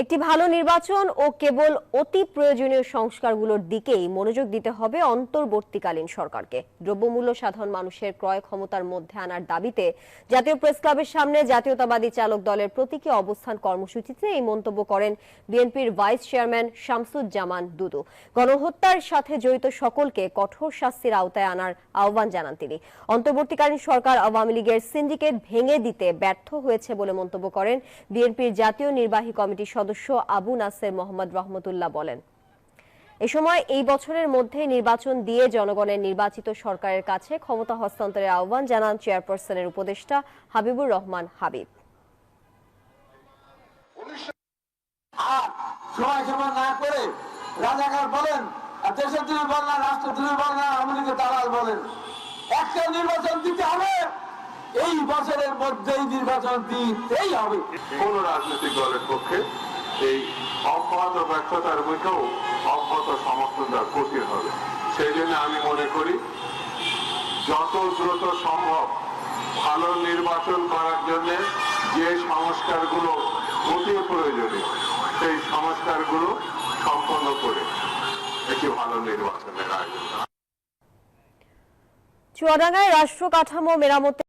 একটি ভালো নির্বাচন ও কেবল অতি প্রয়োজনীয় সংস্কারগুলোর দিকেই মনোযোগ দিতে হবে অন্তর্বর্তীকালীন সরকারকে। দ্রব্যমূল্য সাধারণ মানুষের ক্রয় ক্ষমতার মধ্যে আনার দাবিতে জাতীয় প্রেস ক্লাবের সামনে জাতীয়তাবাদী চালক দলের প্রতীকী অবস্থান কর্মসূচিতে এই মন্তব্য করেন বিএনপির ভাইস চেয়ারম্যান শামসুজ্জামান দুদু। গণহত্যার সাথে জড়িত সকলকে কঠোর শাস্তির আওতায় আনার আহ্বান জানান তিনি। অন্তর্বর্তীকালীন সরকার আওয়ামী লীগের সিন্ডিকেট ভেঙে দিতে ব্যর্থ হয়েছে বলে মন্তব্য করেন বিএনপির জাতীয় নির্বাহী কমিটির সদস্য আবু নাসের মোহাম্মদ রহমতুল্লাহ। বলেন, এ সময় এই বছরের মধ্যে নির্বাচন দিয়ে জনগণের নির্বাচিত সরকারের কাছে ক্ষমতা হস্তান্তরের আহ্বান জানান চেয়ারপারসনের উপদেষ্টা হাবিবুর রহমান হাবিব। রাজাকার বলেন, দেশের জন্য বলেন, রাষ্ট্রের জন্য বলেন, আওয়ামী লীগের দালাল বলেন, একটা নির্বাচন দিতে হবে। এই বছরের মধ্যেই নির্বাচন দিতেই হবে। কোন রাজনৈতিক দলের পক্ষে এই অব্যাহত ব্যর্থতার মুখেও অব্যাহত সমর্থন দেওয়া কঠিন হবে। সেই জন্য আমি মনে করি যত দ্রুত সম্ভব ভালো নির্বাচন করার জন্য যে সংস্কারগুলো অতি প্রয়োজনীয় সেই সংস্কারগুলো সম্পন্ন করে একটি ভালো নির্বাচনের আয়োজন। চুয়াডাঙ্গায় রাষ্ট্র কাঠামো মেরামতে